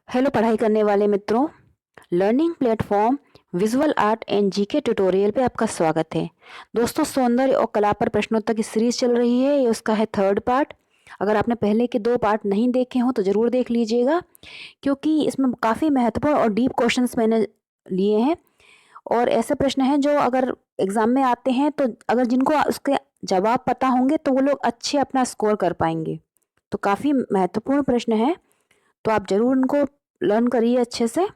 Hello पढ़ाई करने वाले मित्रों, learning platform visual art and GK tutorial पे आपका स्वागत है। दोस्तों, सौंदर्य और कला पर प्रश्नोत्तर की सीरीज चल रही है। ये उसका है थर्ड पार्ट। अगर आपने पहले के 2 पार्ट नहीं देखे हों तो ज़रूर देख लीजिएगा, क्योंकि इसमें काफ़ी महत्वपूर्ण और डीप क्वेश्चंस मैंने लिए हैं और ऐसे प्रश्न हैं जो अगर एग्ज़ाम में आते हैं तो अगर जिनको उसके जवाब पता होंगे तो वो लोग अच्छे अपना स्कोर कर पाएंगे। तो काफ़ी महत्वपूर्ण प्रश्न हैं, तो आप ज़रूर उनको लर्न करिए अच्छे से।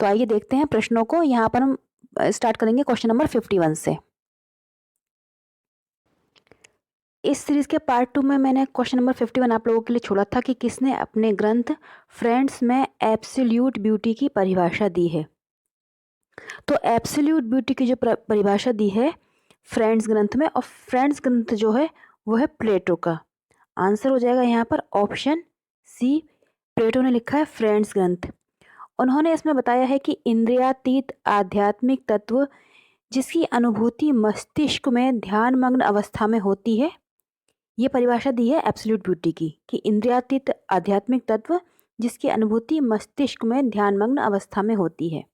तो आइए देखते हैं प्रश्नों को। यहाँ पर हम स्टार्ट करेंगे क्वेश्चन नंबर 51 से। इस सीरीज के पार्ट 2 में मैंने क्वेश्चन नंबर 51 आप लोगों के लिए छोड़ा था कि किसने अपने ग्रंथ फ्रेंड्स में एब्सोल्यूट ब्यूटी की परिभाषा दी है। तो एब्सोल्यूट ब्यूटी की जो परिभाषा दी है फ्रेंड्स ग्रंथ में, और फ्रेंड्स ग्रंथ जो है वो है प्लेटो का। आंसर हो जाएगा यहाँ पर ऑप्शन सी, प्लेटो ने लिखा है फ्रेंड्स ग्रंथ। उन्होंने इसमें बताया है कि इंद्रियातीत आध्यात्मिक तत्व जिसकी अनुभूति मस्तिष्क में ध्यानमग्न अवस्था में होती है, ये परिभाषा दी है एब्सोल्यूट ब्यूटी की, कि इंद्रियातीत आध्यात्मिक तत्व जिसकी अनुभूति मस्तिष्क में ध्यानमग्न अवस्था में होती है,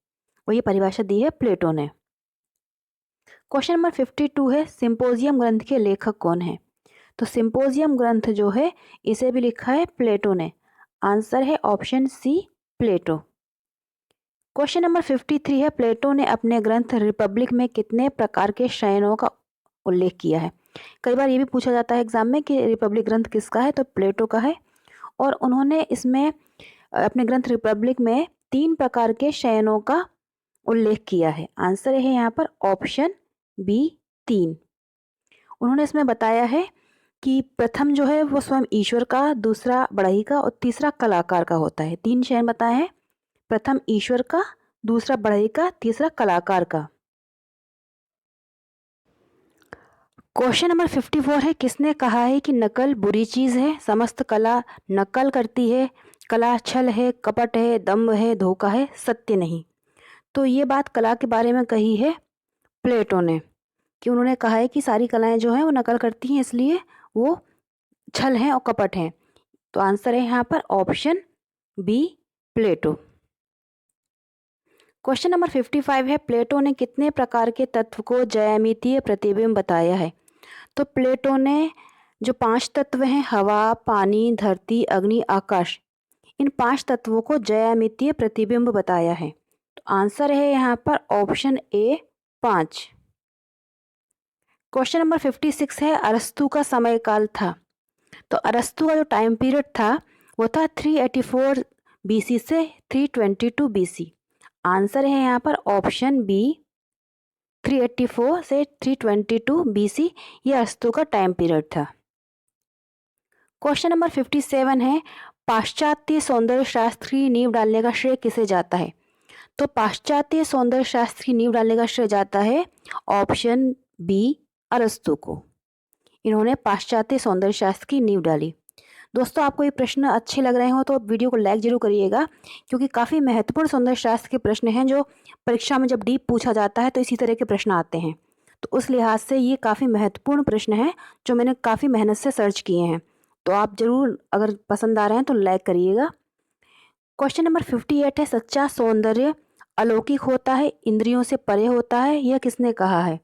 और ये परिभाषा दी है प्लेटो ने। क्वेश्चन नंबर 52 है, सिंपोजियम ग्रंथ के लेखक कौन है। तो सिंपोजियम ग्रंथ जो है इसे भी लिखा है प्लेटो ने। आंसर है ऑप्शन सी, प्लेटो। क्वेश्चन नंबर 53 है, प्लेटो ने अपने ग्रंथ रिपब्लिक में कितने प्रकार के शयनों का उल्लेख किया है। कई बार ये भी पूछा जाता है एग्जाम में कि रिपब्लिक ग्रंथ किसका है, तो प्लेटो का है। और उन्होंने इसमें अपने ग्रंथ रिपब्लिक में 3 प्रकार के शयनों का उल्लेख किया है। आंसर है यहाँ पर ऑप्शन बी, 3। उन्होंने इसमें बताया है कि प्रथम जो है वो स्वयं ईश्वर का, दूसरा बढ़ई का और तीसरा कलाकार का होता है। 3 शयन बताए हैं, प्रथम ईश्वर का, दूसरा बढ़ई का, तीसरा कलाकार का। क्वेश्चन नंबर 54 है, किसने कहा है कि नकल बुरी चीज़ है, समस्त कला नकल करती है, कला छल है, कपट है, दम्भ है, धोखा है, सत्य नहीं। तो ये बात कला के बारे में कही है प्लेटो ने, कि उन्होंने कहा है कि सारी कलाएं जो हैं वो नकल करती हैं, इसलिए वो छल हैं और कपट हैं। तो आंसर है यहाँ पर ऑप्शन बी, प्लेटो। क्वेश्चन नंबर 55 है, प्लेटो ने कितने प्रकार के तत्व को ज्यामितीय प्रतिबिंब बताया है। तो प्लेटो ने जो 5 तत्व हैं, हवा, पानी, धरती, अग्नि, आकाश, इन 5 तत्वों को ज्यामितीय प्रतिबिंब बताया है। तो आंसर है यहाँ पर ऑप्शन ए, 5। क्वेश्चन नंबर 56 है, अरस्तु का समय काल था। तो अरस्तु का जो टाइम पीरियड था वो था 384 बीसी से 322 बीसी। आंसर है यहाँ पर ऑप्शन बी, 384 से 322 बीसी, ये अरस्तु का टाइम पीरियड था। क्वेश्चन नंबर 57 है, पाश्चात्य सौंदर्य शास्त्र की नींव डालने का श्रेय किसे जाता है। तो पाश्चात्य सौंदर्य शास्त्र की नींव डालने का श्रेय जाता है ऑप्शन बी, अरस्तु को। इन्होंने पाश्चात्य सौंदर्य शास्त्र की नींव डाली। दोस्तों, आपको ये प्रश्न अच्छे लग रहे हो तो वीडियो को लाइक जरूर करिएगा, क्योंकि काफ़ी महत्वपूर्ण सौंदर्य शास्त्र के प्रश्न हैं जो परीक्षा में जब डीप पूछा जाता है तो इसी तरह के प्रश्न आते हैं। तो उस लिहाज से ये काफ़ी महत्वपूर्ण प्रश्न हैं जो मैंने काफ़ी मेहनत से सर्च किए हैं। तो आप ज़रूर अगर पसंद आ रहे हैं तो लाइक करिएगा। क्वेश्चन नंबर 58 है, सच्चा सौंदर्य अलौकिक होता है, इंद्रियों से परे होता है, यह किसने कहा है।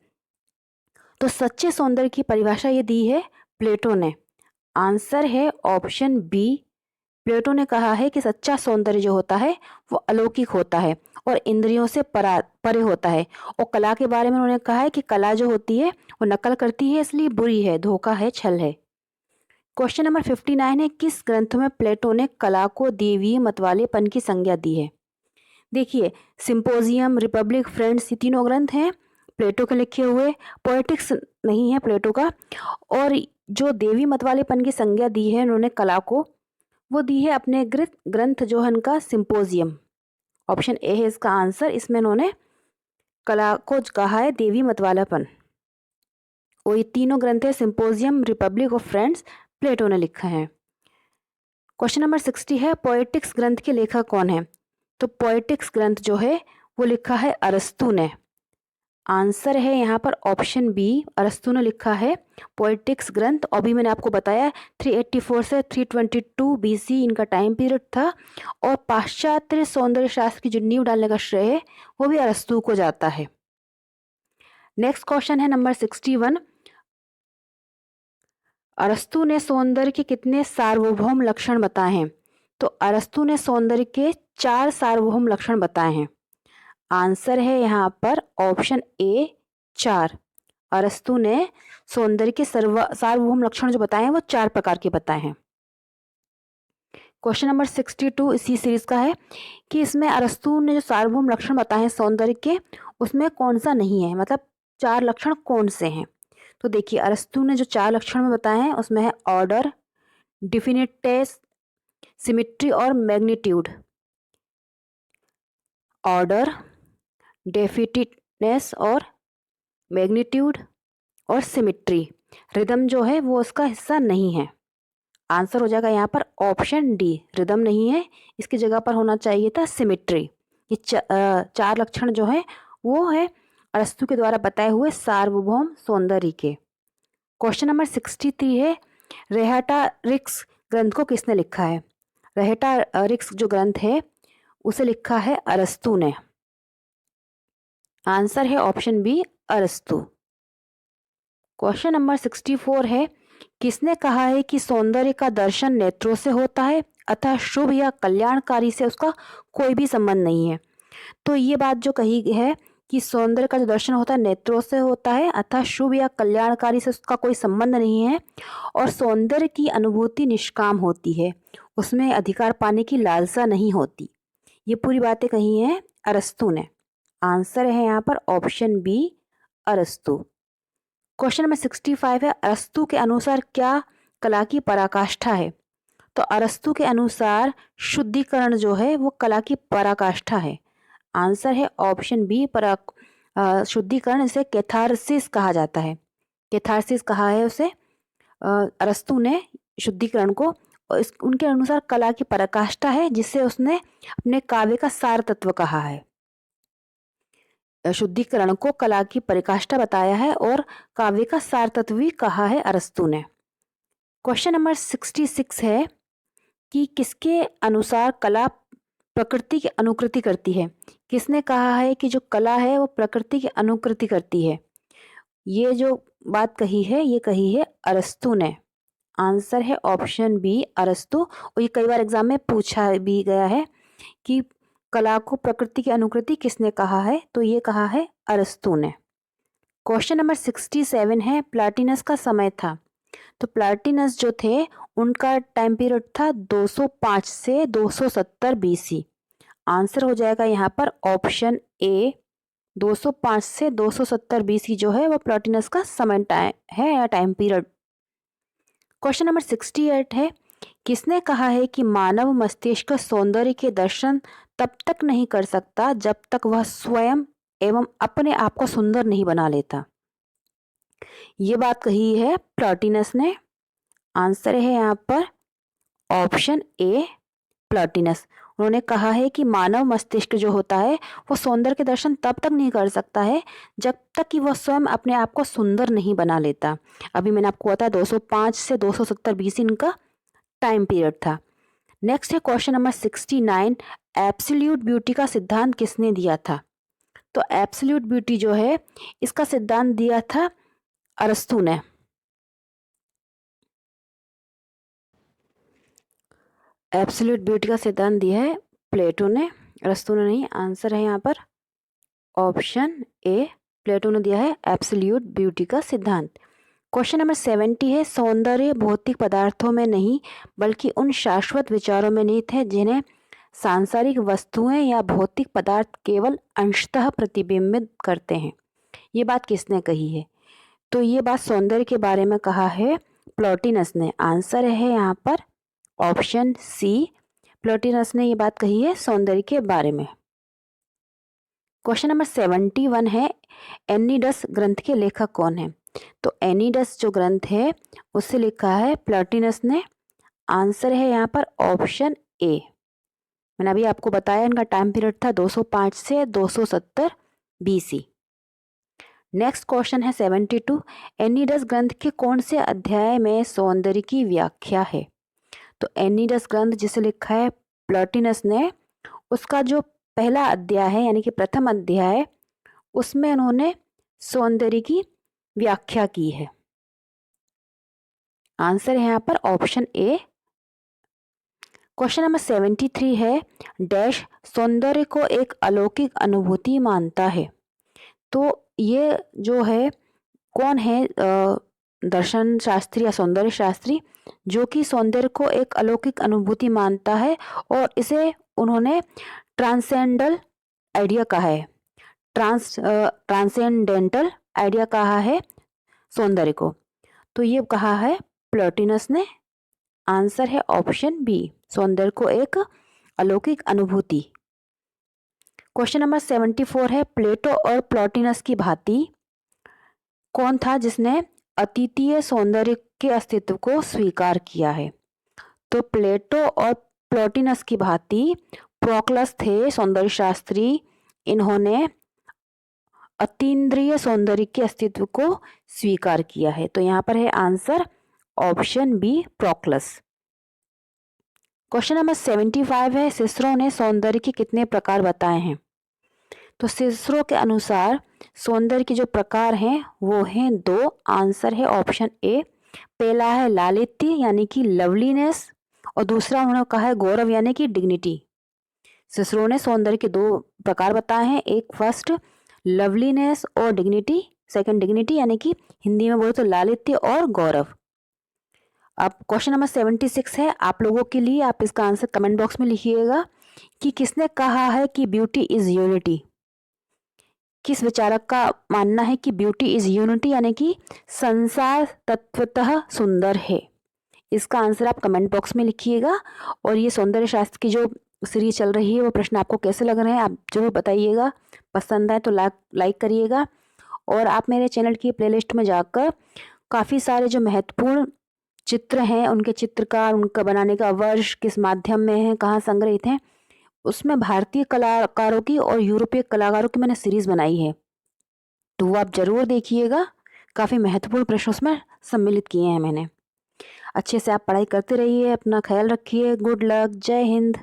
तो सच्चे सौंदर्य की परिभाषा ये दी है प्लेटो ने। आंसर है ऑप्शन बी, प्लेटो ने कहा है कि सच्चा सौंदर्य जो होता है वो अलौकिक होता है और इंद्रियों से परे होता है। और कला के बारे में उन्होंने कहा है कि कला जो होती है वो नकल करती है, इसलिए बुरी है, धोखा है, छल है। क्वेश्चन नंबर 59 है, किस ग्रंथ में प्लेटो ने कला को देवीय मतवालेपन की संज्ञा दी है। देखिए, सिंपोजियम, रिपब्लिक, फ्रेंड्स, ये तीनों ग्रंथ हैं प्लेटो के लिखे हुए। पोएटिक्स नहीं है प्लेटो का। और जो देवी मतवालेपन की संज्ञा दी है उन्होंने कला को, वो दी है अपने ग्रंथ जो है उनका सिंपोजियम। ऑप्शन ए है इसका आंसर। इसमें उन्होंने कला को कहा है देवी मतवालापन। और ये तीनों ग्रंथ है सिंपोजियम, रिपब्लिक और फ्रेंड्स, प्लेटो ने लिखा है। क्वेश्चन नंबर 60 है, पोएटिक्स ग्रंथ के लेखक कौन है। तो पोएटिक्स ग्रंथ जो है वो लिखा है अरस्तु ने। आंसर है यहाँ पर ऑप्शन बी, अरस्तु ने लिखा है पोएटिक्स ग्रंथ। अभी मैंने आपको बताया 384 से 322 बीसी इनका टाइम पीरियड था, और पाश्चात्य सौंदर्य शास्त्र की जो नींव डालने का श्रेय है वो भी अरस्तु को जाता है। नेक्स्ट क्वेश्चन है नंबर 61। अरस्तु ने सौंदर्य के कितने सार्वभौम लक्षण बताए हैं? तो अरस्तु ने सौंदर्य के 4 सार्वभौम लक्षण बताए हैं। आंसर है यहाँ पर ऑप्शन ए 4। अरस्तु ने सौंदर्य के सार्वभौम लक्षण जो बताए हैं वो 4 प्रकार के बताए हैं। क्वेश्चन नंबर 62 इसी सीरीज का है कि इसमें अरस्तु ने जो सार्वभौम लक्षण बताए हैं सौंदर्य के, उसमें कौन सा नहीं है, मतलब 4 लक्षण कौन से हैं? तो देखिए अरस्तु ने जो 4 लक्षण में बताए हैं उसमें है ऑर्डर, डिफिनिटेस, सिमेट्री और मैग्नीट्यूड। ऑर्डर, डेफिनिटनेस और मैग्नीट्यूड और सिमेट्री। रिदम जो है वो उसका हिस्सा नहीं है। आंसर हो जाएगा यहाँ पर ऑप्शन डी, रिदम नहीं है, इसकी जगह पर होना चाहिए था सिमेट्री। ये 4 लक्षण जो है वो है अरस्तु के द्वारा बताए हुए सार्वभौम सौंदर्य के। क्वेश्चन नंबर 63 है, रेहेटारिक्स ग्रंथ को किसने लिखा है? रेहेटारिक्स जो ग्रंथ है उसे लिखा है अरस्तु ने। आंसर है ऑप्शन बी, अरस्तु। क्वेश्चन नंबर 64 है, किसने कहा है कि सौंदर्य का दर्शन नेत्रों से होता है अतः शुभ या कल्याणकारी से उसका कोई भी संबंध नहीं है? तो ये बात जो कही है कि सौंदर्य का जो दर्शन होता है नेत्रों से होता है अतः शुभ या कल्याणकारी से उसका कोई संबंध नहीं है, और सौंदर्य की अनुभूति निष्काम होती है, उसमें अधिकार पाने की लालसा नहीं होती। ये पूरी बातें कही हैं अरस्तु ने। आंसर है यहाँ पर ऑप्शन बी, अरस्तु। क्वेश्चन नंबर 65 है, अरस्तु के अनुसार क्या कला की पराकाष्ठा है? तो अरस्तु के अनुसार शुद्धिकरण जो है वो कला की पराकाष्ठा है। आंसर है ऑप्शन बी, शुद्धिकरण, इसे कैथारसिस कहा जाता है। कैथारसिस कहा है उसे अरस्तु ने शुद्धिकरण को, और उनके अनुसार कला की पराकाष्ठा है, जिससे उसने अपने काव्य का सार तत्व कहा है। शुद्धिकरण को कला की पराकाष्ठा बताया है और काव्य का सार तत्व भी कहा है अरस्तु ने। क्वेश्चन नंबर 66 है कि किसके अनुसार कला प्रकृति की अनुकृति करती है? किसने कहा है कि जो कला है वो प्रकृति की अनुकृति करती है? ये जो बात कही है ये कही है अरस्तु ने। आंसर है ऑप्शन बी, अरस्तु। और ये कई बार एग्जाम में पूछा भी गया है कि कला को प्रकृति की अनुकृति किसने कहा है, तो ये कहा है अरस्तु ने। क्वेश्चन नंबर 67 है, प्लाटिनस का समय था। तो प्लाटिनस जो थे उनका टाइम पीरियड था 205 से 270 बीसी। आंसर हो जाएगा यहाँ पर ऑप्शन ए, 205 से 270 बीसी जो है वो प्लाटिनस का समय है या टाइम पीरियड। क्वेश्चन नंबर 68 है, किसने कहा है कि मानव मस्तिष्क सौंदर्य के दर्शन तब तक नहीं कर सकता जब तक वह स्वयं एवं अपने आप को सुंदर नहीं बना लेता? ये बात कही है प्लॉटिनस ने। आंसर है यहाँ पर ऑप्शन ए, प्लॉटिनस। उन्होंने कहा है कि मानव मस्तिष्क जो होता है वो सौंदर्य के दर्शन तब तक नहीं कर सकता है जब तक कि वह स्वयं अपने आप को सुंदर नहीं बना लेता। अभी मैंने आपको बताया 205 से 270 बीसी इनका टाइम पीरियड था। नेक्स्ट है क्वेश्चन नंबर 69, एब्सोल्यूट ब्यूटी का सिद्धांत किसने दिया था? तो एब्सोल्यूट ब्यूटी जो है इसका सिद्धांत दिया था अरस्तु ने। एब्सोल्यूट ब्यूटी का सिद्धांत दिया है प्लेटो ने, अरस्तु ने नहीं। आंसर है यहाँ पर ऑप्शन ए, प्लेटो ने दिया है एब्सोल्यूट ब्यूटी का सिद्धांत। क्वेश्चन नंबर 70 है, सौंदर्य भौतिक पदार्थों में नहीं बल्कि उन शाश्वत विचारों में निहित है जिन्हें सांसारिक वस्तुएं या भौतिक पदार्थ केवल अंशतः प्रतिबिंबित करते हैं। ये बात किसने कही है? तो ये बात सौंदर्य के बारे में कहा है प्लॉटिनस ने। आंसर है यहाँ पर ऑप्शन सी, प्लॉटिनस ने ये बात कही है सौंदर्य के बारे में। क्वेश्चन नंबर 71 है, एनिडस ग्रंथ के लेखक कौन है? तो एनिडस जो ग्रंथ है उसे लिखा है प्लॉटिनस ने। आंसर है यहाँ पर ऑप्शन ए। मैंने अभी आपको बताया इनका टाइम पीरियड था 205 से 270 बीसी। नेक्स्ट क्वेश्चन है 72। एनिडस ग्रंथ के कौन से अध्याय में सौंदर्य की व्याख्या है? तो एनिडस ग्रंथ जिसे लिखा है प्लॉटिनस ने, उसका जो पहला अध्याय है यानी कि प्रथम अध्याय, उसमें उन्होंने सौंदर्य की व्याख्या की है। आंसर है यहाँ पर ऑप्शन ए। क्वेश्चन नंबर 73 है, डैश सौंदर्य को एक अलौकिक अनुभूति मानता है। तो ये जो है कौन है दर्शन शास्त्री या सौंदर्य शास्त्री जो कि सौंदर्य को एक अलौकिक अनुभूति मानता है और इसे उन्होंने ट्रांसेंडल आइडिया कहा है, ट्रांसेंडेंटल आइडिया कहा है सौंदर्य को। तो ये कहा है प्लॉटिनस ने। आंसर है ऑप्शन बी, सौंदर्य को एक अलौकिक अनुभूति। क्वेश्चन नंबर 74 है, प्लेटो और प्लॉटिनस की भांति कौन था जिसने अद्वितीय सौंदर्य के अस्तित्व को स्वीकार किया है? तो प्लेटो और प्लॉटिनस की भांति प्रोक्लस थे सौंदर्य शास्त्री। इन्होंने अतीन्द्रिय सौंदर्य के अस्तित्व को स्वीकार किया है। तो यहाँ पर है answer option B, Proclus. Question number 75 है, सिसरो ने सौंदर्य के कितने प्रकार बताए हैं? तो सिसरो के अनुसार सौंदर्य के जो प्रकार हैं वो हैं 2। आंसर है ऑप्शन ए। पहला है लालित्य यानी कि लवलीनेस, और दूसरा उन्होंने कहा है गौरव यानी कि डिग्निटी। सिसरो ने सौंदर्य के 2 प्रकार बताए हैं, एक फर्स्ट लवलीनेस और डिग्निटी, सेकंड डिग्निटी यानी कि हिंदी में बोले तो लालित्य और गौरव। अब क्वेश्चन नंबर 76 है आप लोगों के लिए, आप इसका आंसर कमेंट बॉक्स में लिखिएगा कि किसने कहा है कि ब्यूटी इज यूनिटी। किस विचारक का मानना है कि ब्यूटी इज यूनिटी यानी कि संसार तत्वतः सुंदर है? इसका आंसर आप कमेंट बॉक्स में लिखिएगा। और ये सौंदर्य शास्त्र की जो सीरीज चल रही है वो प्रश्न आपको कैसे लग रहे हैं आप जरूर बताइएगा। पसंद आए तो लाइक करिएगा। और आप मेरे चैनल की प्लेलिस्ट में जाकर काफ़ी सारे जो महत्वपूर्ण चित्र हैं, उनके चित्रकार, उनका बनाने का वर्ष, किस माध्यम में है, कहाँ संग्रहित हैं, उसमें भारतीय कलाकारों की और यूरोपीय कलाकारों की मैंने सीरीज बनाई है। तो वो आप जरूर देखिएगा। काफ़ी महत्वपूर्ण प्रश्न उसमें सम्मिलित किए हैं मैंने। अच्छे से आप पढ़ाई करते रहिए, अपना ख्याल रखिए। गुड लक, जय हिंद।